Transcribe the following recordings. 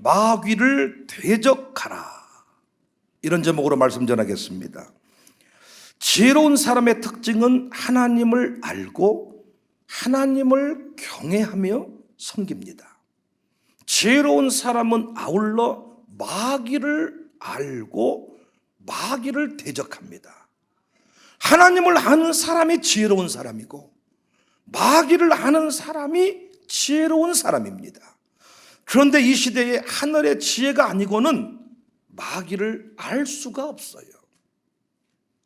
마귀를 대적하라, 이런 제목으로 말씀 전하겠습니다. 지혜로운 사람의 특징은 하나님을 알고 하나님을 경외하며 섬깁니다. 지혜로운 사람은 아울러 마귀를 알고 마귀를 대적합니다. 하나님을 아는 사람이 지혜로운 사람이고 마귀를 아는 사람이 지혜로운 사람입니다. 그런데 이 시대에 하늘의 지혜가 아니고는 마귀를 알 수가 없어요.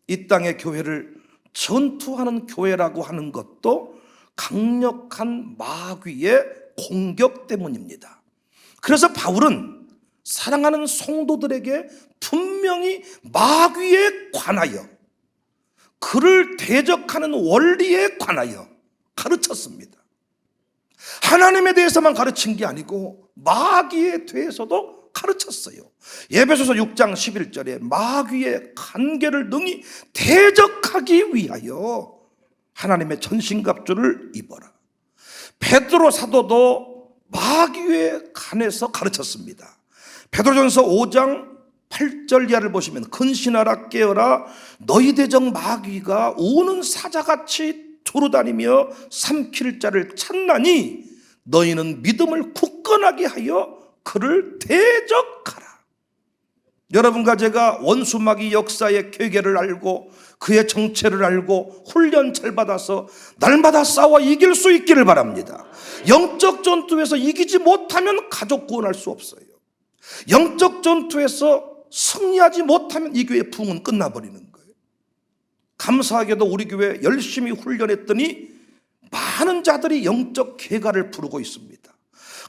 이 땅의 교회를 전투하는 교회라고 하는 것도 강력한 마귀의 공격 때문입니다. 그래서 바울은 사랑하는 성도들에게 분명히 마귀에 관하여, 그를 대적하는 원리에 관하여 가르쳤습니다. 하나님에 대해서만 가르친 게 아니고 마귀에 대해서도 가르쳤어요. 에베소서 6장 11절에 마귀의 관계를 능히 대적하기 위하여 하나님의 전신갑주를 입어라. 베드로 사도도 마귀에 관해서 가르쳤습니다. 베드로전서 5장 8절 이하를 보시면 근신하라 깨어라, 너희 대적 마귀가 우는 사자같이 두루다니며 삼킬 자를 찾나니 너희는 믿음을 굳건하게 하여 그를 대적하라. 여러분과 제가 원수 마귀 역사의 괴계를 알고 그의 정체를 알고 훈련 잘 받아서 날마다 싸워 이길 수 있기를 바랍니다. 영적 전투에서 이기지 못하면 가족 구원할 수 없어요. 영적 전투에서 승리하지 못하면 이 교회의 부흥은 끝나버리는 거예요. 감사하게도 우리 교회 열심히 훈련했더니 많은 자들이 영적 괴가를 부르고 있습니다.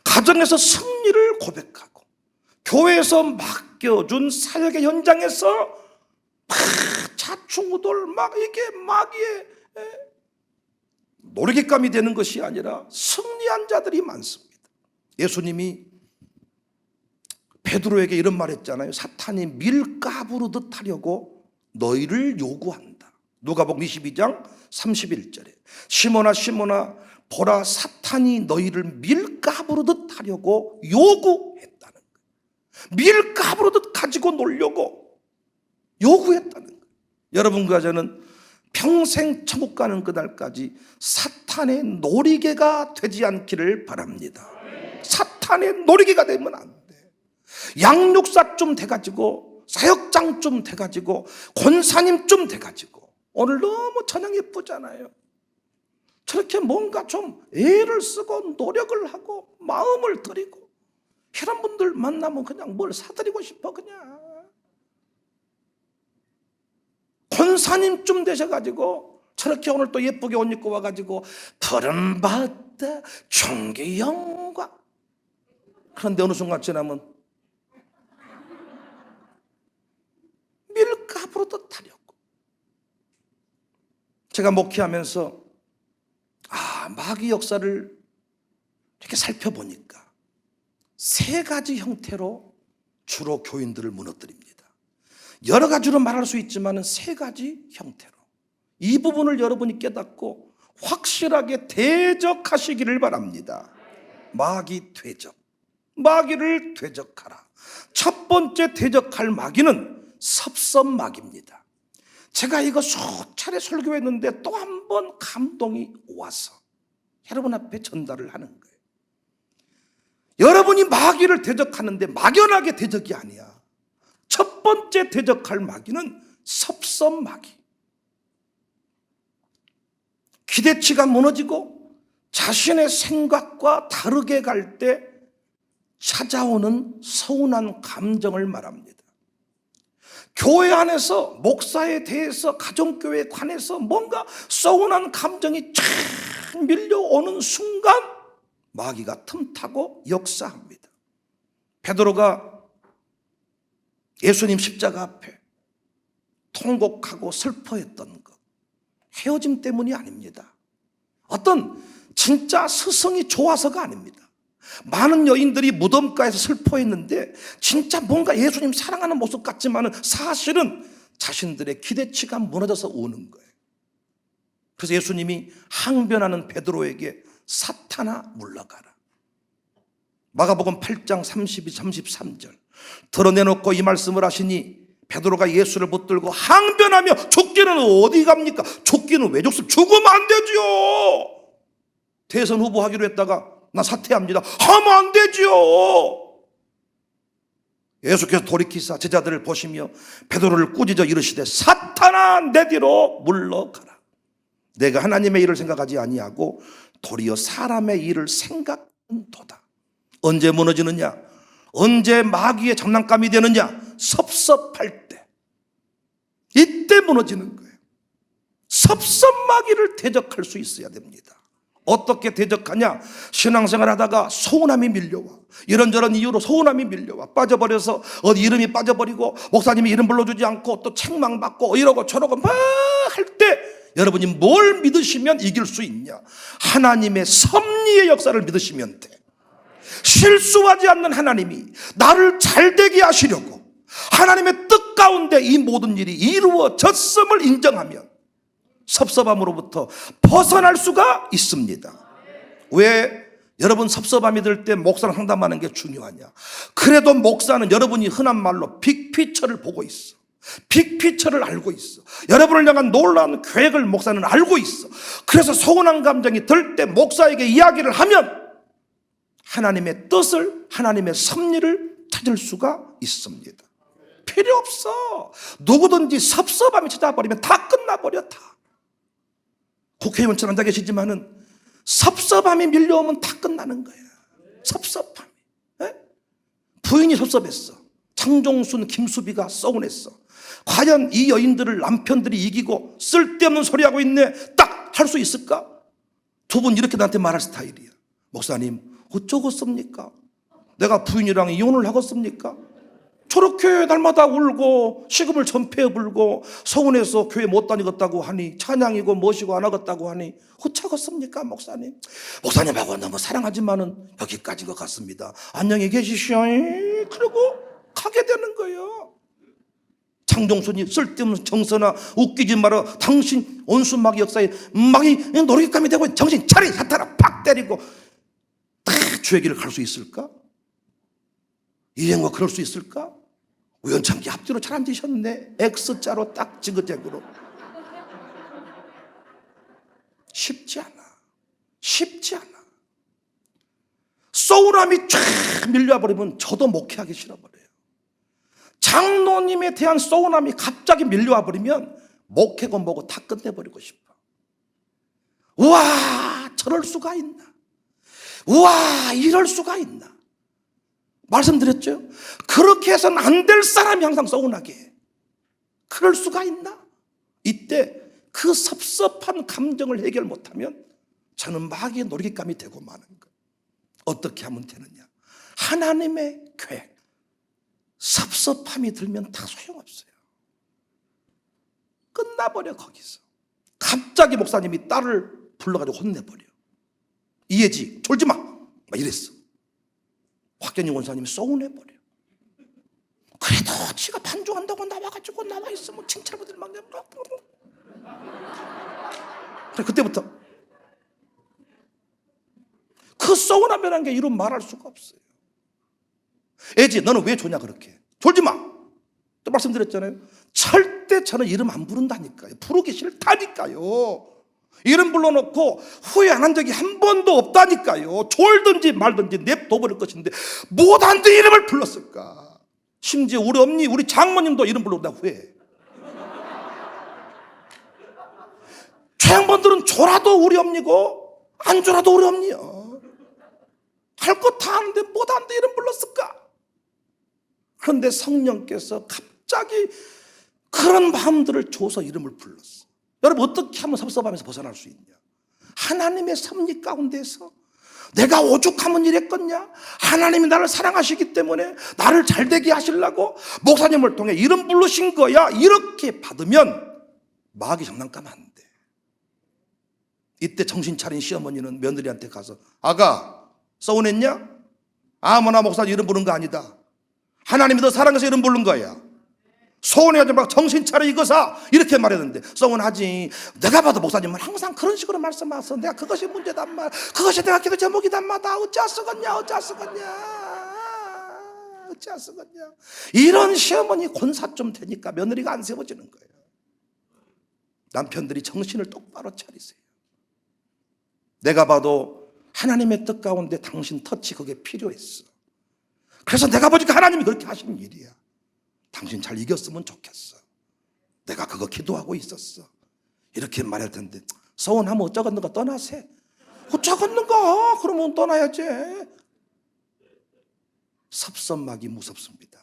가정에서 승리를 고백하고 교회에서 맡겨준 사역의 현장에서 막 자충우돌 막 이게 마귀의 놀이감이 되는 것이 아니라 승리한 자들이 많습니다. 예수님이 베드로에게 이런 말 했잖아요. 사탄이 밀가부르듯 하려고 너희를 요구한다. 누가복음 22장 31절에 시몬아 시몬아 보라, 사탄이 너희를 밀가부르듯 하려고 요구했다는 거예요. 밀가부르듯 가지고 놀려고 요구했다는 거예요. 여러분과 저는 평생 천국 가는 그날까지 사탄의 놀이개가 되지 않기를 바랍니다. 사탄의 놀이개가 되면 안 돼. 양육사 좀 돼가지고 사역장 좀 돼가지고 권사님 좀 돼가지고 오늘 너무 저녁 예쁘잖아요. 저렇게 뭔가 좀 애를 쓰고 노력을 하고 마음을 들이고 이런 분들 만나면 그냥 뭘 사드리고 싶어. 그냥 권사님쯤 되셔가지고 저렇게 오늘 또 예쁘게 옷 입고 와가지고 푸른 바다 총기 영광, 그런데 어느 순간 지나면 밀가부르듯 하려고. 제가 목회하면서 마귀 역사를 이렇게 살펴보니까 세 가지 형태로 주로 교인들을 무너뜨립니다. 여러 가지로 말할 수 있지만 세 가지 형태로 이 부분을 여러분이 깨닫고 확실하게 대적하시기를 바랍니다. 마귀 대적, 마귀를 대적하라. 첫 번째 대적할 마귀는 섭섭마귀입니다. 제가 이거 수차례 설교했는데 또 한 번 감동이 와서 여러분 앞에 전달을 하는 거예요. 여러분이 마귀를 대적하는데 막연하게 대적이 아니야. 첫 번째 대적할 마귀는 섭섭마귀. 기대치가 무너지고 자신의 생각과 다르게 갈 때 찾아오는 서운한 감정을 말합니다. 교회 안에서 목사에 대해서 가정교회에 관해서 뭔가 서운한 감정이 쫙 밀려오는 순간 마귀가 틈타고 역사합니다. 베드로가 예수님 십자가 앞에 통곡하고 슬퍼했던 것, 헤어짐 때문이 아닙니다. 어떤 진짜 스승이 좋아서가 아닙니다. 많은 여인들이 무덤가에서 슬퍼했는데 진짜 뭔가 예수님 사랑하는 모습 같지만 사실은 자신들의 기대치가 무너져서 우는 거예요. 그래서 예수님이 항변하는 베드로에게 사탄아 물러가라. 마가복음 8장 32, 33절 드러내놓고 이 말씀을 하시니 베드로가 예수를 붙들고 항변하며 쫓기는 어디 갑니까? 쫓기는 왜 쫓습니까? 죽으면 안 되죠. 대선 후보 하기로 했다가 나 사퇴합니다 하면 안 되죠. 예수께서 돌이키사 제자들을 보시며 베드로를 꾸짖어 이르시되 사탄아 내 뒤로 물러가라. 내가 하나님의 일을 생각하지 아니하고 도리어 사람의 일을 생각한도다. 언제 무너지느냐? 언제 마귀의 장난감이 되느냐? 섭섭할 때. 이때 무너지는 거예요. 섭섭마귀를 대적할 수 있어야 됩니다. 어떻게 대적하냐? 신앙생활 하다가 소원함이 밀려와. 이런저런 이유로 소원함이 밀려와. 빠져버려서 어디 이름이 빠져버리고 목사님이 이름 불러주지 않고 또 책망받고 이러고 저러고 막 할 때 여러분이 뭘 믿으시면 이길 수 있냐? 하나님의 섭리의 역사를 믿으시면 돼. 실수하지 않는 하나님이 나를 잘되게 하시려고 하나님의 뜻 가운데 이 모든 일이 이루어졌음을 인정하면 섭섭함으로부터 벗어날 수가 있습니다. 왜 여러분 섭섭함이 들 때 목사랑 상담하는 게 중요하냐? 그래도 목사는 여러분이 흔한 말로 빅피처를 보고 있어. 빅피처를 알고 있어. 여러분을 향한 놀라운 계획을 목사는 알고 있어. 그래서 서운한 감정이 들 때 목사에게 이야기를 하면 하나님의 뜻을, 하나님의 섭리를 찾을 수가 있습니다. 필요 없어. 누구든지 섭섭함이 찾아버리면 다 끝나버려. 다. 국회의원처럼 앉아 계시지만은 섭섭함이 밀려오면 다 끝나는 거야. 섭섭함이. 에? 부인이 섭섭했어. 장종순, 김수비가 서운했어. 과연 이 여인들을 남편들이 이기고 쓸데없는 소리하고 있네 딱 할 수 있을까? 두 분 이렇게 나한테 말할 스타일이야. 목사님 어쩌겠습니까? 내가 부인이랑 이혼을 하겠습니까? 저렇게 날마다 울고 시금을 전폐해 불고 서운해서 교회 못 다니겠다고 하니 찬양이고 뭐시고 안 하겠다고 하니 어쩌겠습니까 목사님? 목사님하고 너무 사랑하지만은 여기까지인 것 같습니다. 안녕히 계시시오. 그러고 가게 되는 거예요. 장종순이 쓸데없는 정서나 웃기지 마라. 당신 온순마귀 역사에 마귀 놀이감이 되고 정신 차리 사탄아 팍 때리고 다 주의 길을 갈 수 있을까? 이행과 그럴 수 있을까? 우연찮게 앞뒤로 잘 앉으셨네. X자로 딱 지그재그로. 쉽지 않아. 쉽지 않아. 소울함이 쫙 밀려버리면 저도 목회하기 싫어버려요. 장로님에 대한 소운함이 갑자기 밀려와 버리면 목회고 뭐고 다 끝내버리고 싶어. 우와 저럴 수가 있나? 우와 이럴 수가 있나? 말씀드렸죠? 그렇게 해서는 안 될 사람이 항상 서운하게 해. 그럴 수가 있나? 이때 그 섭섭한 감정을 해결 못하면 저는 마귀의 놀이감이 되고 마는 거예요. 어떻게 하면 되느냐? 하나님의 계획. 섭섭함이 들면 다 소용없어요. 끝나버려 거기서. 갑자기 목사님이 딸을 불러가지고 혼내버려. 이해지 졸지 마 막 이랬어. 박경영 원사님이 서운해버려. 그래도 지가 반주한다고 나와가지고 나와 있으면 칭찬받을 막 그래. 그때부터 그 서운함이라는 게 이루 말할 수가 없어요. 애지 너는 왜 좋냐 그렇게. 졸지 마. 또 말씀드렸잖아요. 절대 저는 이름 안 부른다니까요. 부르기 싫다니까요. 이름 불러놓고 후회 안 한 적이 한 번도 없다니까요. 졸든지 말든지 냅둬버릴 것인데 못한데 이름을 불렀을까. 심지어 우리 엄니 우리 장모님도 이름 불러다 후회해. 최양반들은 졸아도 우리 엄니고 안 졸아도 우리 엄니야. 할 거 다 하는데 못한데 이름 불렀을까. 그런데 성령께서 갑자기 그런 마음들을 줘서 이름을 불렀어. 여러분 어떻게 하면 섭섭함에서 벗어날 수 있냐? 하나님의 섭리 가운데서 내가 오죽하면 이랬겠냐? 하나님이 나를 사랑하시기 때문에 나를 잘되게 하시려고 목사님을 통해 이름 부르신 거야. 이렇게 받으면 마귀 장난감 안 돼. 이때 정신 차린 시어머니는 며느리한테 가서 아가 서운했냐? 아무나 목사 이름 부른 거 아니다. 하나님이 너 사랑해서 이름 부른 거야. 서운해하지 말고 정신 차려 이거사 이렇게 말했는데 서운하지. 내가 봐도 목사님은 항상 그런 식으로 말씀하셔서 내가 그것이 문제단 말, 그것이 내가 기도 제목이단 말다. 어찌하쓰겠냐 이런 시어머니 권사 좀 되니까 며느리가 안 세워지는 거예요. 남편들이 정신을 똑바로 차리세요. 내가 봐도 하나님의 뜻 가운데 당신 터치 그게 필요했어. 그래서 내가 보니까 하나님이 그렇게 하신 일이야. 당신 잘 이겼으면 좋겠어. 내가 그거 기도하고 있었어. 이렇게 말할 텐데 서운하면 어쩌겠는가 떠나세. 어쩌겠는가 그러면 떠나야지. 섭섭하기 무섭습니다.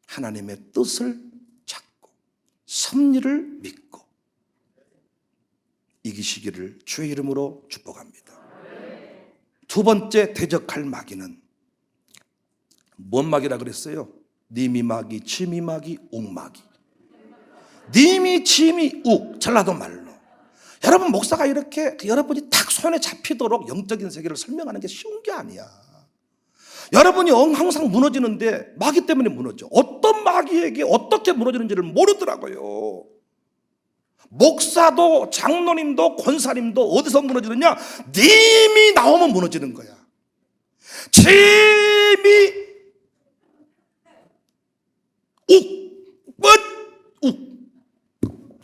하나님의 뜻을 찾고 섭리를 믿고 이기시기를 주의 이름으로 축복합니다. 두 번째 대적할 마귀는 뭔 마귀라 그랬어요? 니미 마귀, 치미 마귀, 욱 마귀. 니미, 치미, 욱, 전라도 말로. 여러분 목사가 이렇게 여러분이 딱 손에 잡히도록 영적인 세계를 설명하는 게 쉬운 게 아니야. 여러분이 항상 무너지는데 마귀 때문에 무너져. 어떤 마귀에게 어떻게 무너지는지를 모르더라고요. 목사도 장로님도 권사님도 어디서 무너지느냐? 님이 나오면 무너지는 거야. 침이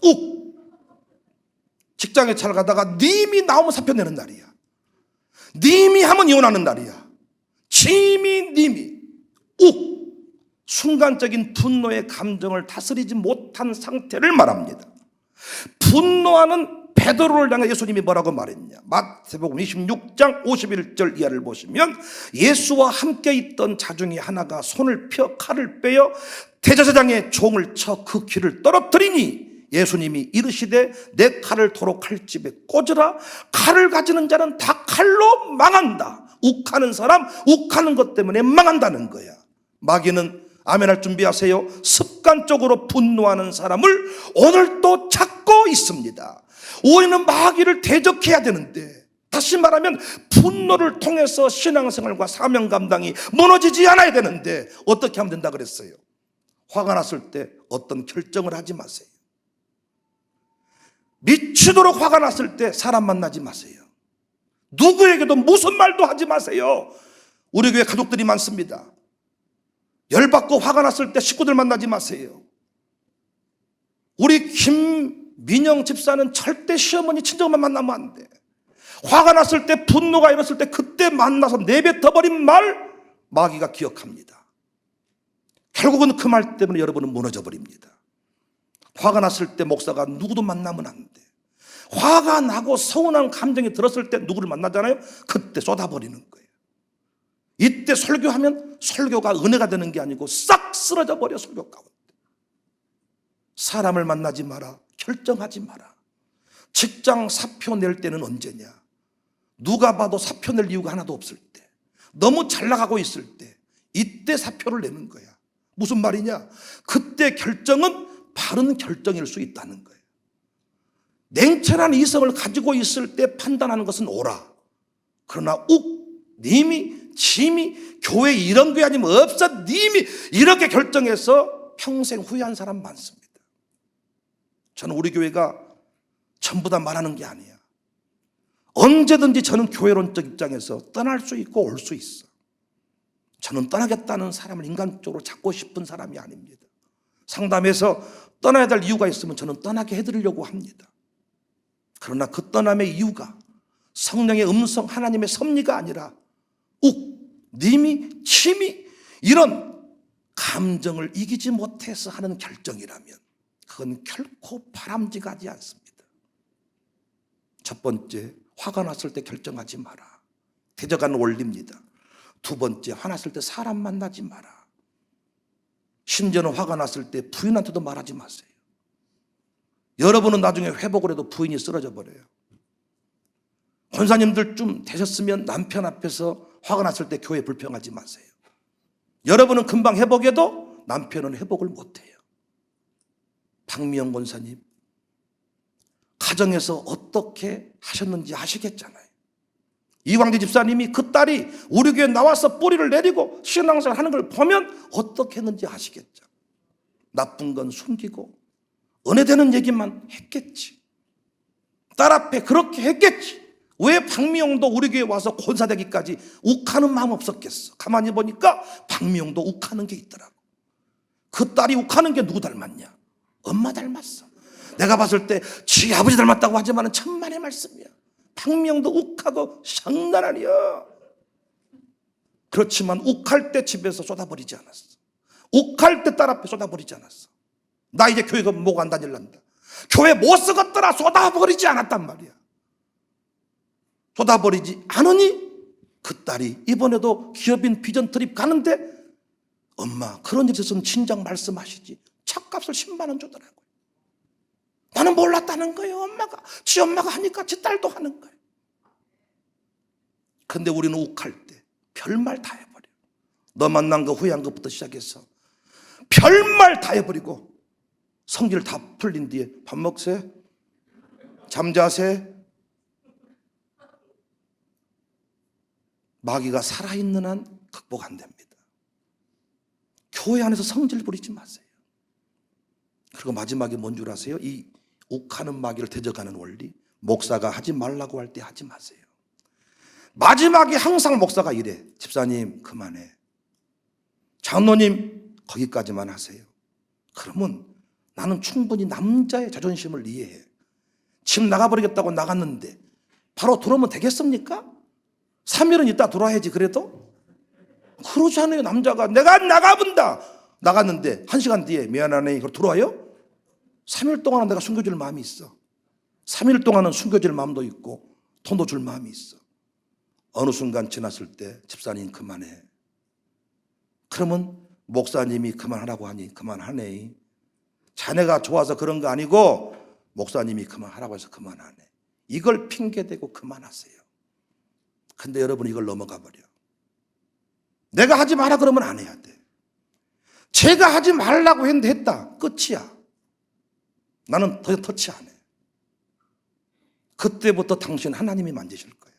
욱 직장에 잘 가다가 님이 나오면 사표 내는 날이야. 님이 하면 이혼하는 날이야. 침이 님이 욱 순간적인 분노의 감정을 다스리지 못한 상태를 말합니다. 분노하는 베드로를 향해 예수님이 뭐라고 말했냐? 마태복음 26장 51절 이하를 보시면 예수와 함께 있던 자 중에 하나가 손을 펴 칼을 빼어 대제사장의 종을 쳐 그 귀를 떨어뜨리니 예수님이 이르시되 내 칼을 도로 칼집에 꽂으라. 칼을 가지는 자는 다 칼로 망한다. 욱하는 사람 욱하는 것 때문에 망한다는 거야. 마귀는 아멘할 준비하세요. 습관적으로 분노하는 사람을 오늘도 찾고 있습니다. 우리는 마귀를 대적해야 되는데, 다시 말하면 분노를 통해서 신앙생활과 사명 감당이 무너지지 않아야 되는데 어떻게 하면 된다 그랬어요? 화가 났을 때 어떤 결정을 하지 마세요. 미치도록 화가 났을 때 사람 만나지 마세요. 누구에게도 무슨 말도 하지 마세요. 우리 교회 가족들이 많습니다. 열받고 화가 났을 때 식구들 만나지 마세요. 우리 김민영 집사는 절대 시어머니 친정만 만나면 안 돼. 화가 났을 때 분노가 일었을 때 그때 만나서 내뱉어버린 말 마귀가 기억합니다. 결국은 그 말 때문에 여러분은 무너져 버립니다. 화가 났을 때 목사가 누구도 만나면 안 돼. 화가 나고 서운한 감정이 들었을 때 누구를 만나잖아요. 그때 쏟아버리는 거예요. 이때 설교하면 설교가 은혜가 되는 게 아니고 싹 쓰러져 버려. 설교 가운데 사람을 만나지 마라. 결정하지 마라. 직장 사표 낼 때는 언제냐? 누가 봐도 사표 낼 이유가 하나도 없을 때, 너무 잘 나가고 있을 때, 이때 사표를 내는 거야. 무슨 말이냐? 그때 결정은 바른 결정일 수 있다는 거예요. 냉철한 이성을 가지고 있을 때 판단하는 것은 옳아. 그러나 님이, 짐이, 교회 이런 게 아니면 없어, 님이 이렇게 결정해서 평생 후회한 사람 많습니다. 저는 우리 교회가 전부 다 말하는 게 아니야. 언제든지 저는 교회론적 입장에서 떠날 수 있고 올 수 있어. 저는 떠나겠다는 사람을 인간적으로 잡고 싶은 사람이 아닙니다. 상담해서 떠나야 될 이유가 있으면 저는 떠나게 해드리려고 합니다. 그러나 그 떠남의 이유가 성령의 음성, 하나님의 섭리가 아니라 님이, 침이 이런 감정을 이기지 못해서 하는 결정이라면 그건 결코 바람직하지 않습니다. 첫 번째, 화가 났을 때 결정하지 마라. 대적하는 원리입니다. 두 번째, 화났을 때 사람 만나지 마라. 심지어는 화가 났을 때 부인한테도 말하지 마세요. 여러분은 나중에 회복을 해도 부인이 쓰러져 버려요. 권사님들 좀 되셨으면 남편 앞에서 화가 났을 때 교회 불평하지 마세요. 여러분은 금방 회복해도 남편은 회복을 못해요. 박미영 권사님, 가정에서 어떻게 하셨는지 아시겠잖아요. 이광재 집사님이 그 딸이 우리 교회에 나와서 뿌리를 내리고 신앙생활 하는 걸 보면 어떻게 했는지 아시겠죠. 나쁜 건 숨기고 은혜되는 얘기만 했겠지. 딸 앞에 그렇게 했겠지. 왜 박미영도 우리 교회 와서 권사되기까지 욱하는 마음 없었겠어? 가만히 보니까 박미영도 욱하는 게 있더라고. 그 딸이 욱하는 게 누구 닮았냐? 엄마 닮았어. 내가 봤을 때 지 아버지 닮았다고 하지만 천만의 말씀이야. 박미영도 욱하고 장난 아니야. 그렇지만 욱할 때 집에서 쏟아버리지 않았어. 욱할 때 딸 앞에 쏟아버리지 않았어. 나 이제 교회 가면 목 안 다닐란다. 교회 못 쓰겄더라 쏟아버리지 않았단 말이야. 쏟아버리지 않으니 그 딸이 이번에도 기업인 비전 트립 가는데 엄마 그런 일이 있어서는 진작 말씀하시지. 차값을 10만 원 주더라고요. 나는 몰랐다는 거예요. 지 엄마가 하니까 지 딸도 하는 거예요. 근데 우리는 욱할 때 별말 다 해버려. 너 만난 거 후회한 것부터 시작해서 별말 다 해버리고 성질 다 풀린 뒤에 밥 먹세? 잠자세? 마귀가 살아있는 한 극복 안 됩니다. 교회 안에서 성질 부리지 마세요. 그리고 마지막에 뭔 줄 아세요? 이 욱하는 마귀를 대적하는 원리, 목사가 하지 말라고 할 때 하지 마세요. 마지막에 항상 목사가 이래. 집사님 그만해. 장로님 거기까지만 하세요. 그러면 나는 충분히 남자의 자존심을 이해해. 집 나가버리겠다고 나갔는데 바로 들어오면 되겠습니까? 3일은 있다 들어와야지. 그래도 그러잖아요. 남자가 내가 나가본다 나갔는데 1시간 뒤에 미안하네 그걸 들어와요? 3일 동안은 내가 숨겨줄 마음이 있어. 3일 동안은 숨겨줄 마음도 있고 돈도 줄 마음이 있어. 어느 순간 지났을 때 집사님 그만해. 그러면 목사님이 그만하라고 하니 그만하네. 자네가 좋아서 그런 거 아니고 목사님이 그만하라고 해서 그만하네. 이걸 핑계대고 그만하세요. 근데 여러분 이걸 넘어가 버려. 내가 하지 마라 그러면 안 해야 돼. 제가 하지 말라고 했는데 했다. 끝이야. 나는 더 터치 안 해. 그때부터 당신 하나님이 만지실 거예요.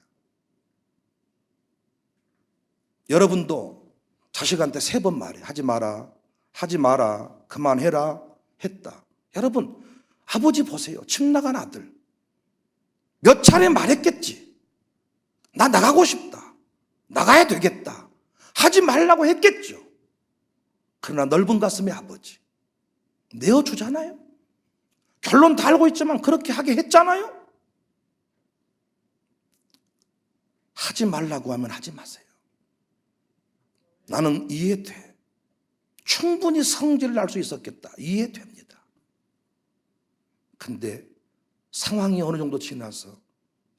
여러분도 자식한테 3번 말해. 하지 마라, 하지 마라, 그만해라 했다. 여러분 아버지 보세요. 집 나간 아들 몇 차례 말했겠지. 나 나가고 싶다. 나가야 되겠다. 하지 말라고 했겠죠. 그러나 넓은 가슴의 아버지 내어주잖아요. 결론 다 알고 있지만 그렇게 하게 했잖아요. 하지 말라고 하면 하지 마세요. 나는 이해돼. 충분히 성질을 날 수 있었겠다. 이해됩니다. 근데 상황이 어느 정도 지나서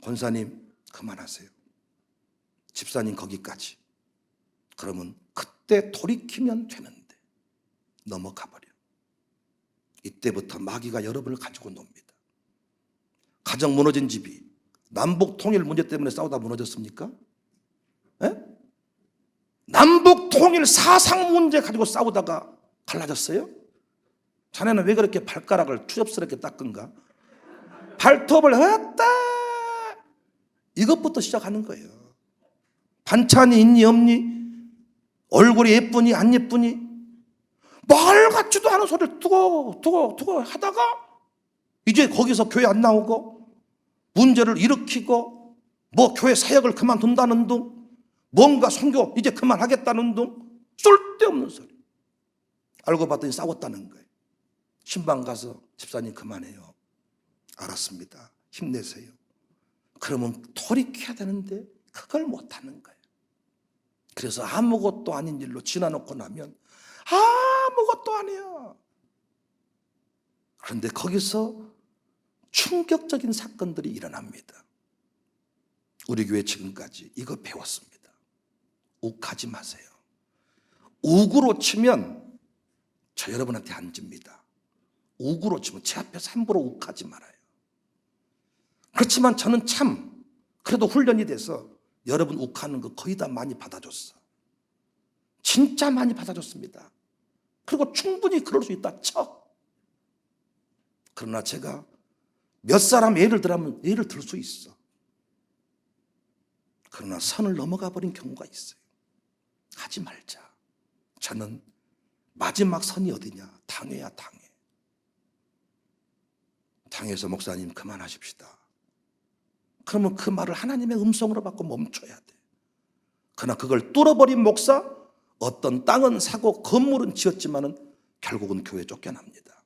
권사님 그만하세요. 집사님 거기까지. 그러면 그때 돌이키면 되는데 넘어가 버려. 이때부터 마귀가 여러분을 가지고 놉니다. 가정 무너진 집이 남북 통일 문제 때문에 싸우다 무너졌습니까? 에? 남북 통일 사상 문제 가지고 싸우다가 갈라졌어요? 자네는 왜 그렇게 발가락을 추접스럽게 닦은가? 발톱을 했다. 이것부터 시작하는 거예요. 반찬이 있니 없니? 얼굴이 예쁘니 안 예쁘니? 말 같지도 않은 소리를 두고 하다가 이제 거기서 교회 안 나오고 문제를 일으키고 뭐 교회 사역을 그만둔다는 둥 뭔가 선교 이제 그만하겠다는 둥 쓸데없는 소리. 알고 봤더니 싸웠다는 거예요. 신방 가서 집사님 그만해요. 알았습니다. 힘내세요. 그러면 돌이켜야 되는데 그걸 못하는 거예요. 그래서 아무것도 아닌 일로 지나놓고 나면 아무것도 아니야. 그런데 거기서 충격적인 사건들이 일어납니다. 우리 교회 지금까지 이거 배웠습니다. 욱하지 마세요. 욱으로 치면 저 여러분한테 안 집니다. 욱으로 치면 제 앞에서 함부로 욱하지 말아요. 그렇지만 저는 참 그래도 훈련이 돼서 여러분 욱하는 거 거의 다 많이 받아줬어. 진짜 많이 받아줬습니다. 그리고 충분히 그럴 수 있다 쳐. 그러나 제가 몇 사람 예를 들면 예를 들 수 있어. 그러나 선을 넘어가 버린 경우가 있어요. 하지 말자. 저는 마지막 선이 어디냐? 다 당해야 당해. 당해서 목사님 그만하십시다. 그러면 그 말을 하나님의 음성으로 받고 멈춰야 돼. 그러나 그걸 뚫어버린 목사, 어떤 땅은 사고 건물은 지었지만은 결국은 교회 쫓겨납니다.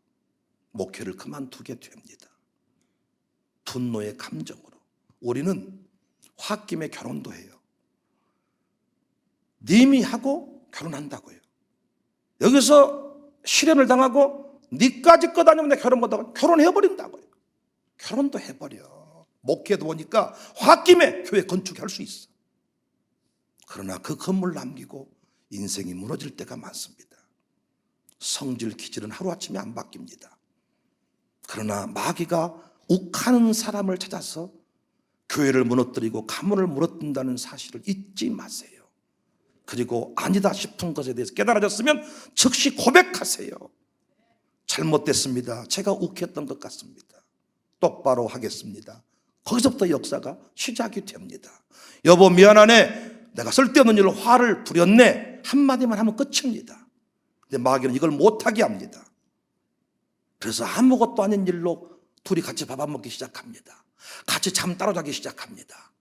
목회를 그만두게 됩니다. 분노의 감정으로. 우리는 홧김에 결혼도 해요. 님이 하고 결혼한다고요. 여기서 실현을 당하고 니까지 거 다니면 내 결혼 못하고 결혼해버린다고요. 결혼도 해버려. 목회도 보니까 홧김에 교회 건축할 수 있어. 그러나 그 건물 남기고 인생이 무너질 때가 많습니다. 성질 기질은 하루아침에 안 바뀝니다. 그러나 마귀가 욱하는 사람을 찾아서 교회를 무너뜨리고 가문을 무너뜨린다는 사실을 잊지 마세요. 그리고 아니다 싶은 것에 대해서 깨달아졌으면 즉시 고백하세요. 잘못됐습니다. 제가 욱했던 것 같습니다. 똑바로 하겠습니다. 거기서부터 역사가 시작이 됩니다. 여보 미안하네. 내가 쓸데없는 일로 화를 부렸네. 한마디만 하면 끝입니다. 근데 마귀는 이걸 못하게 합니다. 그래서 아무것도 아닌 일로 둘이 같이 밥 안 먹기 시작합니다. 같이 잠 따로 자기 시작합니다.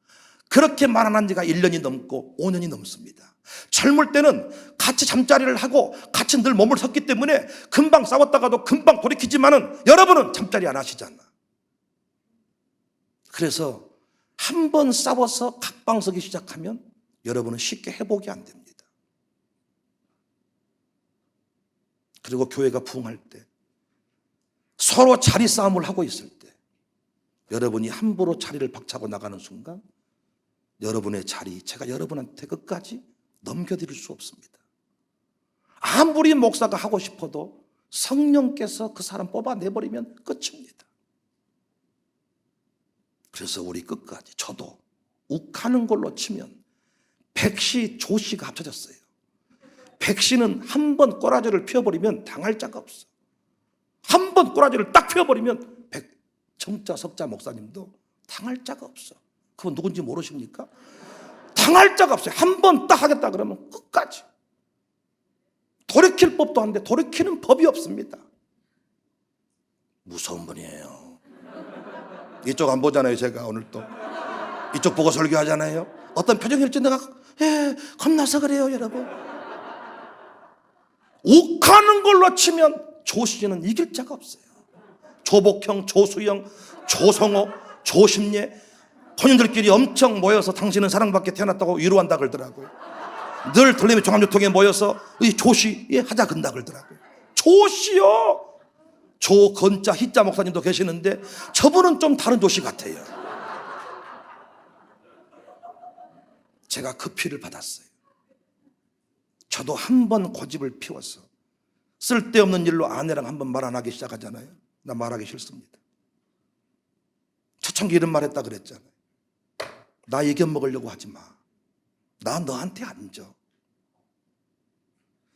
그렇게 말 안 한 지가 1년이 넘고 5년이 넘습니다. 젊을 때는 같이 잠자리를 하고 같이 늘 몸을 섰기 때문에 금방 싸웠다가도 금방 돌이키지만은 여러분은 잠자리 안 하시잖아. 그래서 한 번 싸워서 각방 서기 시작하면 여러분은 쉽게 회복이 안 됩니다. 그리고 교회가 부흥할 때 서로 자리 싸움을 하고 있을 때 여러분이 함부로 자리를 박차고 나가는 순간 여러분의 자리 제가 여러분한테 끝까지 넘겨드릴 수 없습니다. 아무리 목사가 하고 싶어도 성령께서 그 사람 뽑아내버리면 끝입니다. 그래서 우리 끝까지 저도 욱하는 걸로 치면 백시 조시가 합쳐졌어요. 백시는 한 번 꼬라지를 피워버리면 당할 자가 없어. 한 번 꼬라지를 딱 피워버리면 정자 석자 목사님도 당할 자가 없어. 그건 누군지 모르십니까? 당할 자가 없어요. 한 번 딱 하겠다 그러면 끝까지. 돌이킬 법도 한데 돌이키는 법이 없습니다. 무서운 분이에요. 이쪽 안 보잖아요. 제가 오늘 또 이쪽 보고 설교하잖아요. 어떤 표정일지 내가 겁나서 그래요 여러분. 욱하는 걸로 치면 조씨는 이길 자가 없어요. 조복형, 조수영, 조성호, 조심예 본인들끼리 엄청 모여서 당신은 사랑받게 태어났다고 위로한다 그러더라고요. 늘 들림의 종합유통에 모여서 이 조씨 하자 근다 그러더라고요. 조씨요. 조건자 희자 목사님도 계시는데 저분은 좀 다른 조씨 같아요. 제가 그 피를 받았어요. 저도 한 번 고집을 피워서 쓸데없는 일로 아내랑 한 번 말 안 하기 시작하잖아요. 나 말하기 싫습니다. 초창기 이런 말 했다 그랬잖아요. 나 이겨먹으려고 하지 마. 나 너한테 안 져.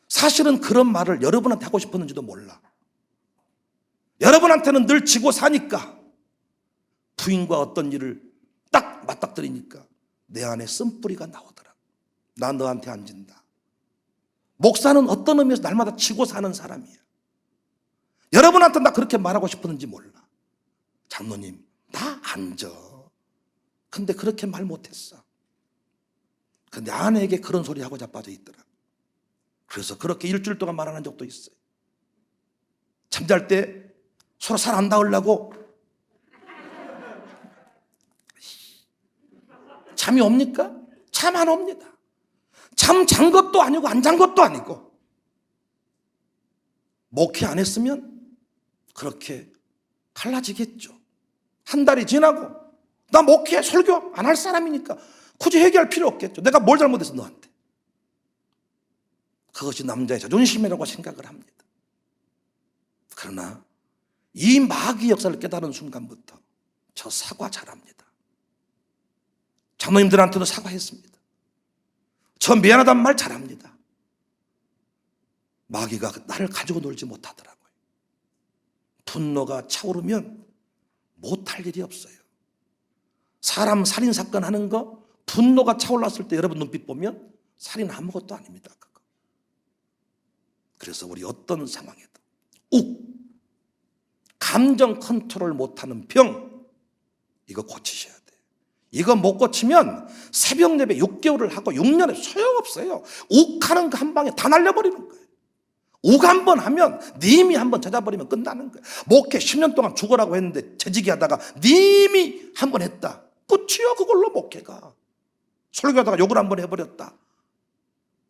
사실은 그런 말을 여러분한테 하고 싶었는지도 몰라. 여러분한테는 늘 지고 사니까 부인과 어떤 일을 딱 맞닥뜨리니까 내 안에 쓴뿌리가 나오더라. 나 너한테 안 진다. 목사는 어떤 의미에서 날마다 지고 사는 사람이야. 여러분한테 나 그렇게 말하고 싶었는지 몰라. 장로님 나 안 져. 근데 그렇게 말 못했어. 근데 아내에게 그런 소리 하고 자빠져 있더라. 그래서 그렇게 일주일 동안 말 안 한 적도 있어요. 잠잘 때 서로 살 안 닿으려고 잠이 옵니까? 잠 안 옵니다. 잠 잔 것도 아니고 안 잔 것도 아니고 목회 안 했으면 그렇게 갈라지겠죠. 한 달이 지나고 나 목회 설교 안 할 사람이니까 굳이 얘기할 필요 없겠죠. 내가 뭘 잘못했어 너한테. 그것이 남자의 자존심이라고 생각을 합니다. 그러나 이 마귀 역사를 깨달은 순간부터 저 사과 잘합니다. 장로님들한테도 사과했습니다. 저 미안하다는 말 잘합니다. 마귀가 나를 가지고 놀지 못하더라고요. 분노가 차오르면 못할 일이 없어요. 사람 살인사건 하는 거 분노가 차올랐을 때 여러분 눈빛 보면 살인 아무것도 아닙니다. 그래서 우리 어떤 상황에도 욱, 감정 컨트롤 못하는 병, 이거 고치셔야 돼요. 이거 못 고치면 새벽 예배 6개월을 하고 6년에 소용없어요. 욱하는 거 한 방에 다 날려버리는 거예요. 욱 한 번 하면 님이 한 번 찾아버리면 끝나는 거예요. 목회 10년 동안 죽으라고 했는데 재직이 하다가 님이 한 번 했다. 끝이요. 그걸로 목회가. 설교하다가 욕을 한 번 해버렸다.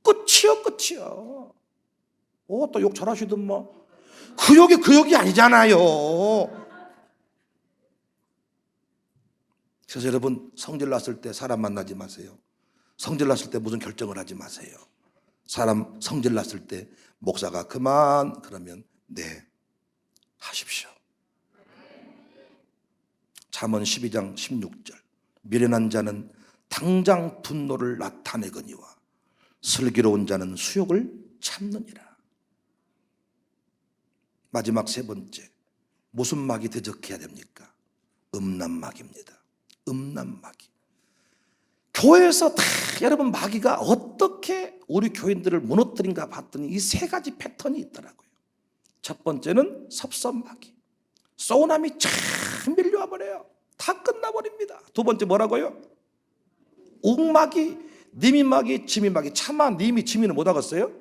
끝이요. 끝이요. 또 욕 잘하시던 뭐. 그 욕이 아니잖아요. 그래서 여러분, 성질 났을 때 사람 만나지 마세요. 성질 났을 때 무슨 결정을 하지 마세요. 사람 성질 났을 때 목사가 그만 그러면 네, 하십시오. 잠언 12장 16절. 미련한 자는 당장 분노를 나타내거니와 슬기로운 자는 수욕을 참느니라. 마지막 세 번째, 무슨 막이 대적해야 됩니까? 음란막입니다. 음란마귀. 교회에서 다 여러분 마귀가 어떻게 우리 교인들을 무너뜨린가 봤더니 이 세 가지 패턴이 있더라고요. 첫 번째는 섭섭마귀. 소나미 쫙 밀려와 버려요. 다 끝나버립니다. 두 번째 뭐라고요? 욱마귀, 니미마귀, 지미마귀. 차마 니미, 지미는 못 하겠어요?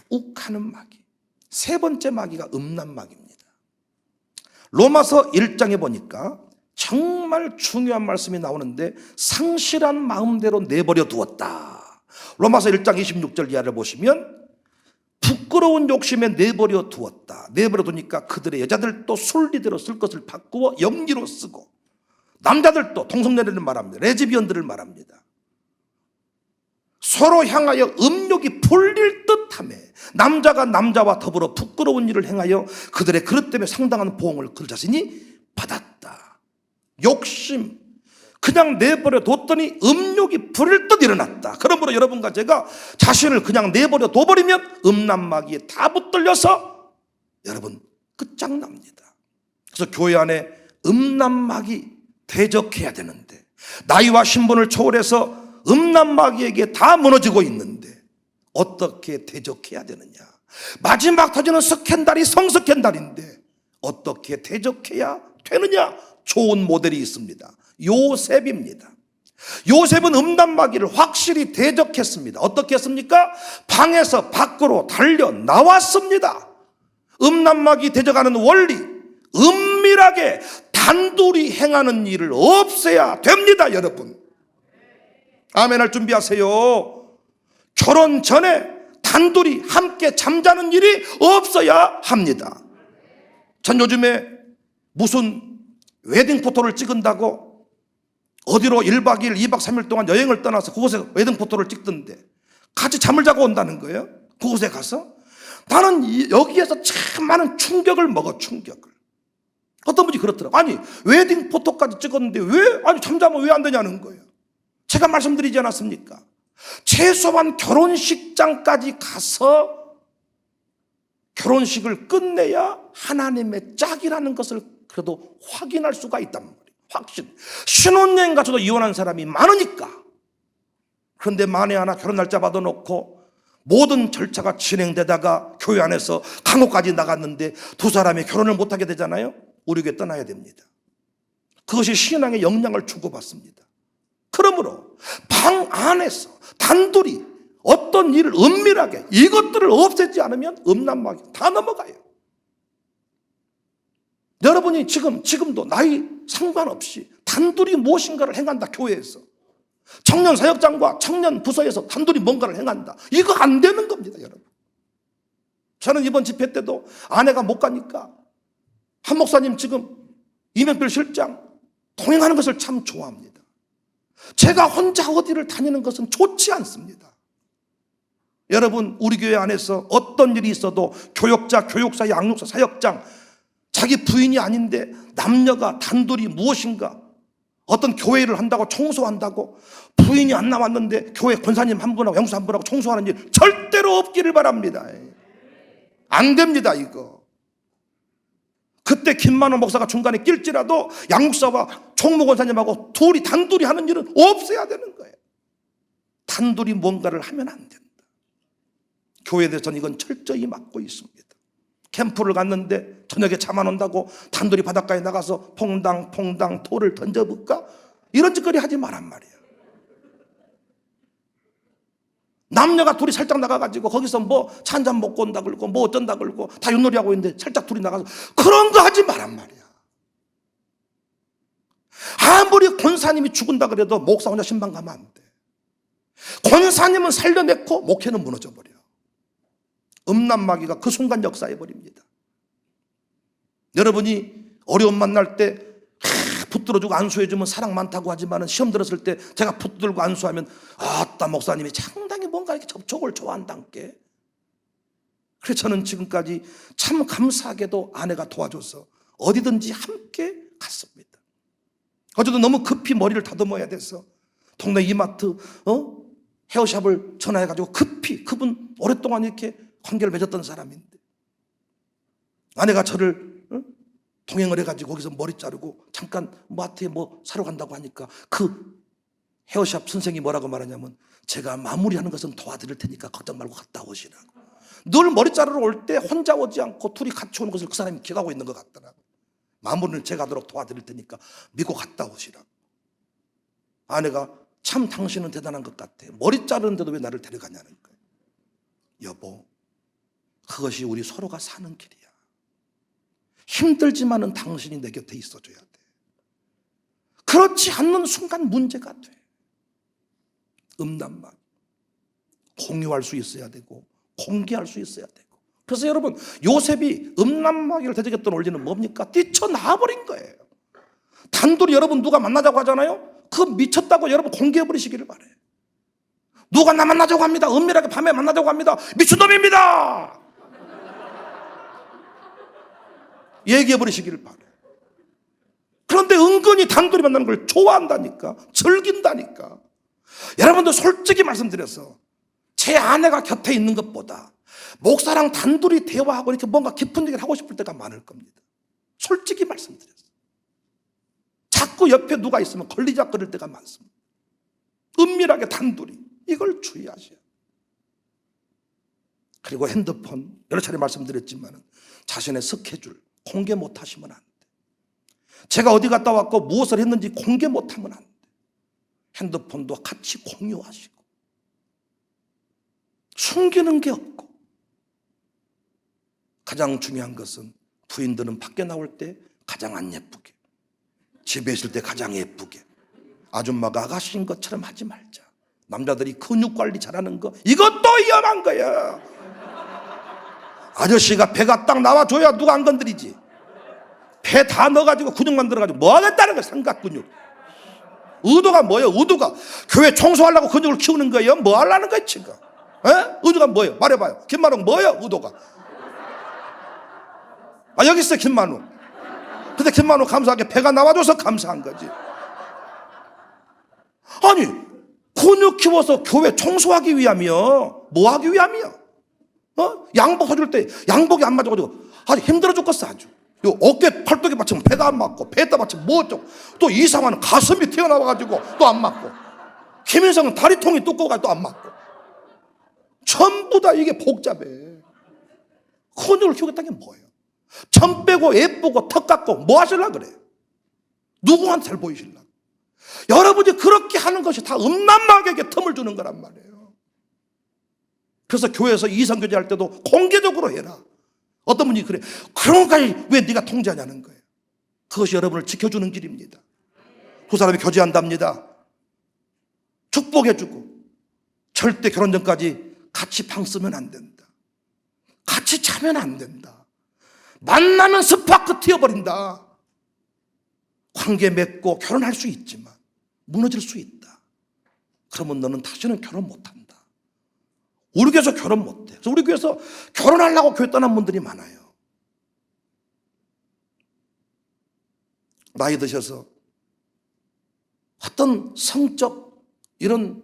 욱하는 마귀. 세 번째 마귀가 음란마귀입니다. 로마서 1장에 보니까 정말 중요한 말씀이 나오는데 상실한 마음대로 내버려 두었다. 로마서 1장 26절 이하를 보시면 부끄러운 욕심에 내버려 두었다. 내버려 두니까 그들의 여자들도 순리대로 쓸 것을 바꾸어 영리로 쓰고 남자들도 동성애를 말합니다. 레즈비언들을 말합니다. 서로 향하여 음욕이 불릴 듯하며 남자가 남자와 더불어 부끄러운 일을 행하여 그들의 그릇 때문에 상당한 보응을 그 자신이 받았다. 욕심 그냥 내버려 뒀더니 음욕이 불릴 듯 일어났다. 그러므로 여러분과 제가 자신을 그냥 내버려 둬버리면 음란마귀에 다 붙들려서 여러분 끝장납니다. 그래서 교회 안에 음란마귀 대적해야 되는데 나이와 신분을 초월해서 음란마귀에게 다 무너지고 있는데 어떻게 대적해야 되느냐. 마지막 터지는 스캔들이 성스캔들인데 어떻게 대적해야 되느냐. 좋은 모델이 있습니다. 요셉입니다. 요셉은 음란마귀를 확실히 대적했습니다. 어떻게 했습니까? 방에서 밖으로 달려 나왔습니다. 음란마귀 대적하는 원리, 은밀하게 단둘이 행하는 일을 없애야 됩니다. 여러분 아멘 할 준비하세요. 결혼 전에 단둘이 함께 잠자는 일이 없어야 합니다. 전 요즘에 무슨 웨딩 포토를 찍은다고 어디로 1박 2일, 2박 3일 동안 여행을 떠나서 그곳에 웨딩 포토를 찍던데 같이 잠을 자고 온다는 거예요. 그곳에 가서 나는 여기에서 참 많은 충격을 먹어. 충격을. 어떤 분이 그렇더라고요. 아니 웨딩 포토까지 찍었는데 왜 아니 잠자면 왜 안 되냐는 거예요. 제가 말씀드리지 않았습니까? 최소한 결혼식장까지 가서 결혼식을 끝내야 하나님의 짝이라는 것을 그래도 확인할 수가 있단 말이에요. 확신. 신혼여행 가서도 이혼한 사람이 많으니까. 그런데 만에 하나 결혼 날짜 받아놓고 모든 절차가 진행되다가 교회 안에서 강호까지 나갔는데 두 사람이 결혼을 못하게 되잖아요. 우리 교회 떠나야 됩니다. 그것이 신앙의 영향을 주고받습니다. 그러므로 방 안에서 단둘이 어떤 일을 은밀하게 이것들을 없애지 않으면 음란마귀 다 넘어가요. 여러분이 지금도 나이 상관없이 단둘이 무엇인가를 행한다. 교회에서 청년 사역장과 청년 부서에서 단둘이 뭔가를 행한다. 이거 안 되는 겁니다. 여러분 저는 이번 집회 때도 아내가 못 가니까 한 목사님 지금 이명필 실장 동행하는 것을 참 좋아합니다. 제가 혼자 어디를 다니는 것은 좋지 않습니다. 여러분 우리 교회 안에서 어떤 일이 있어도 교역자, 교육사, 양육사, 사역장 자기 부인이 아닌데 남녀가 단둘이 무엇인가 어떤 교회를 한다고 청소한다고 부인이 안 나왔는데 교회 권사님 한 분하고 양육사 한 분하고 청소하는 일 절대로 없기를 바랍니다. 안 됩니다. 이거 그때 김만원 목사가 중간에 낄지라도 양육사와 총무 권사님하고 둘이 단둘이 하는 일은 없어야 되는 거예요. 단둘이 뭔가를 하면 안 된다. 교회에 대해서는 이건 철저히 막고 있습니다. 캠프를 갔는데 저녁에 잠 안 온다고 단둘이 바닷가에 나가서 퐁당 돌을 던져볼까? 이런 짓거리 하지 말란 말이에요. 남녀가 둘이 살짝 나가가지고 거기서 뭐 차 한잔 먹고 온다 그러고 뭐 어쩐다 그러고 다 윷놀이 하고 있는데 살짝 둘이 나가서 그런 거 하지 말란 말이야. 아무리 권사님이 죽은다 그래도 목사 혼자 신방 가면 안 돼. 권사님은 살려냈고 목회는 무너져버려. 음란마귀가 그 순간 역사해버립니다. 여러분이 어려움 만날 때 붙들어주고 안수해주면 사랑 많다고 하지만 시험 들었을 때 제가 붙들고 안수하면 아따 목사님이 상당히 뭔가 이렇게 접촉을 좋아한다께. 그래서 저는 지금까지 참 감사하게도 아내가 도와줘서 어디든지 함께 갔습니다. 어제도 너무 급히 머리를 다듬어야 돼서 동네 이마트 헤어샵을 전화해가지고 급히, 그분 오랫동안 이렇게 관계를 맺었던 사람인데 아내가 저를 동행을 해가지고 거기서 머리 자르고 잠깐 마트에 뭐 사러 간다고 하니까 그 헤어샵 선생님이 뭐라고 말하냐면 제가 마무리하는 것은 도와드릴 테니까 걱정 말고 갔다 오시라고. 늘 머리 자르러 올 때 혼자 오지 않고 둘이 같이 오는 것을 그 사람이 기억하고 있는 것 같더라고요. 마무리를 제가 하도록 도와드릴 테니까 믿고 갔다 오시라고. 아내가 참 당신은 대단한 것 같아. 머리 자르는데도 왜 나를 데려가냐는 거예요. 여보, 그것이 우리 서로가 사는 길이야. 힘들지만은 당신이 내 곁에 있어줘야 돼. 그렇지 않는 순간 문제가 돼. 음란만 공유할 수 있어야 되고 공개할 수 있어야 되고. 그래서 여러분 요셉이 음란마귀를 대적했던 원리는 뭡니까? 뛰쳐나와버린 거예요. 단둘이 여러분 누가 만나자고 하잖아요. 그 미쳤다고 여러분 공개해버리시기를 바래요. 누가 나 만나자고 합니다. 은밀하게 밤에 만나자고 합니다. 미친놈입니다. 얘기해버리시기를 바래요. 그런데 은근히 단둘이 만나는 걸 좋아한다니까, 즐긴다니까. 여러분들 솔직히 말씀드려서 제 아내가 곁에 있는 것보다 목사랑 단둘이 대화하고 이렇게 뭔가 깊은 얘기를 하고 싶을 때가 많을 겁니다. 솔직히 말씀드려서 자꾸 옆에 누가 있으면 걸리작거릴 때가 많습니다. 은밀하게 단둘이, 이걸 주의하셔야. 그리고 핸드폰 여러 차례 말씀드렸지만 자신의 스케줄 공개 못하시면 안 돼. 제가 어디 갔다 왔고 무엇을 했는지 공개 못하면 안 돼. 핸드폰도 같이 공유하시고 숨기는 게 없고. 가장 중요한 것은 부인들은 밖에 나올 때 가장 안 예쁘게, 집에 있을 때 가장 예쁘게, 아줌마가 아가씨인 것처럼 하지 말자. 남자들이 근육 관리 잘하는 거, 이것도 위험한 거야. 아저씨가 배가 딱 나와줘야 누가 안 건드리지. 배 다 넣어가지고 근육 만들어가지고 뭐 하겠다는 거야. 삼각 근육. 의도가 뭐예요? 의도가 교회 청소하려고 근육을 키우는 거예요? 뭐 하려는 거예요 지금? 의도가 뭐예요? 말해봐요. 김만웅 뭐예요 의도가? 여기 있어 김만웅. 근데 김만웅 감사하게 배가 나와줘서 감사한 거지. 아니 근육 키워서 교회 청소하기 위함이요? 뭐 하기 위함이요? 양복 해줄 때 양복이 안 맞아가지고 아주 힘들어 죽겠어. 아주 요 어깨 팔뚝에 맞추면 배가 안 맞고, 배에다 맞추면 뭐 어쩌고, 또 이상한 가슴이 튀어나와가지고 또 안 맞고, 김인성은 다리통이 두꺼워가지고 또 안 맞고, 전부 다 이게 복잡해. 근육을 키우겠다는 게 뭐예요? 점 빼고 예쁘고 턱 깎고 뭐 하시려고 그래요? 누구한테 잘 보이시려고? 여러분이 그렇게 하는 것이 다 음란마귀에게 틈을 주는 거란 말이에요. 그래서 교회에서 이성교제 할 때도 공개적으로 해라. 어떤 분이 그래, 그런 것까지 왜 네가 통제하냐는 거예요. 그것이 여러분을 지켜주는 길입니다. 두 사람이 교제한답니다. 축복해주고, 절대 결혼 전까지 같이 방 쓰면 안 된다. 같이 자면 안 된다. 만나면 스파크 튀어버린다. 관계 맺고 결혼할 수 있지만 무너질 수 있다. 그러면 너는 다시는 결혼 못한다. 우리 교회에서 결혼 못해. 그래서 우리 교회에서 결혼하려고 교회 떠난 분들이 많아요. 나이 드셔서 어떤 성적 이런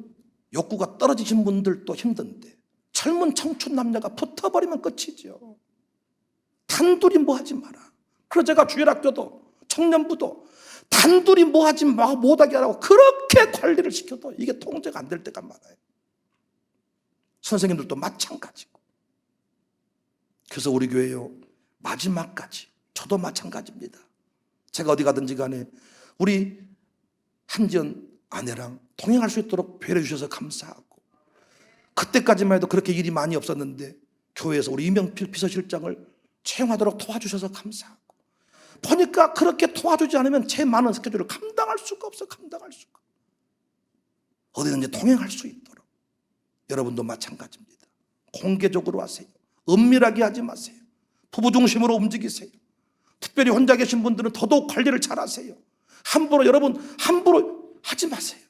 욕구가 떨어지신 분들도 힘든데 젊은 청춘 남녀가 붙어버리면 끝이죠. 단둘이 뭐 하지 마라. 그래서 제가 주일학교도 청년부도 단둘이 뭐 하지 마, 못하게 하라고 그렇게 관리를 시켜도 이게 통제가 안 될 때가 많아요. 선생님들도 마찬가지고. 그래서 우리 교회요, 마지막까지, 저도 마찬가지입니다. 제가 어디 가든지 간에 우리 한지연 아내랑 동행할 수 있도록 배려해 주셔서 감사하고, 그때까지만 해도 그렇게 일이 많이 없었는데 교회에서 우리 이명필 비서실장을 채용하도록 도와주셔서 감사하고, 보니까 그렇게 도와주지 않으면 제 많은 스케줄을 감당할 수가 없어. 감당할 수가. 어디든지 동행할 수 있도록. 여러분도 마찬가지입니다. 공개적으로 하세요. 은밀하게 하지 마세요. 부부 중심으로 움직이세요. 특별히 혼자 계신 분들은 더더욱 관리를 잘 하세요. 여러분 함부로 하지 마세요.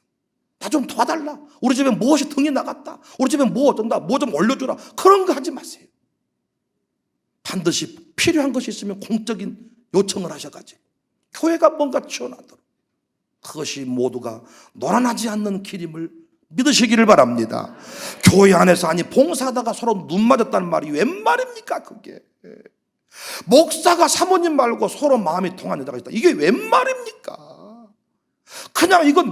나 좀 도와달라, 우리 집에 무엇이 등이 나갔다, 우리 집에 뭐 어쩐다, 뭐 좀 올려주라, 그런 거 하지 마세요. 반드시 필요한 것이 있으면 공적인 요청을 하셔가지고 교회가 뭔가 지원하도록, 그것이 모두가 노란하지 않는 길임을 믿으시기를 바랍니다. 교회 안에서 아니 봉사하다가 서로 눈 맞았다는 말이 웬 말입니까? 그게 목사가 사모님 말고 서로 마음이 통한 여자가 있다, 이게 웬 말입니까? 그냥 이거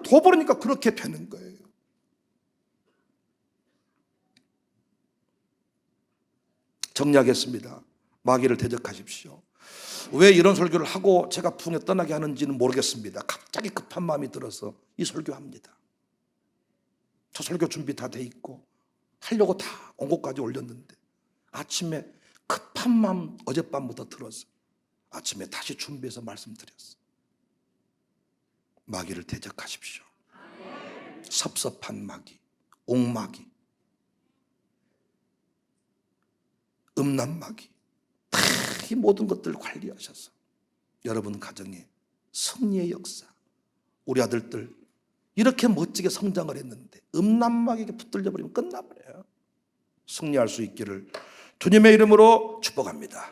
둬버리니까 그렇게 되는 거예요. 정리하겠습니다. 마귀를 대적하십시오. 왜 이런 설교를 하고 제가 부흥에 떠나게 하는지는 모르겠습니다. 갑자기 급한 마음이 들어서 이 설교합니다. 저 설교 준비 다 돼 있고 하려고 다 원고까지 올렸는데 아침에 급한 마음 어젯밤부터 들어서 아침에 다시 준비해서 말씀드렸어요. 마귀를 대적하십시오. 섭섭한 마귀, 옥마귀, 음란마귀, 다 이 모든 것들을 관리하셔서 여러분 가정에 승리의 역사, 우리 아들들 이렇게 멋지게 성장을 했는데 음란마귀에게 붙들려 버리면 끝나버려요. 승리할 수 있기를 주님의 이름으로 축복합니다.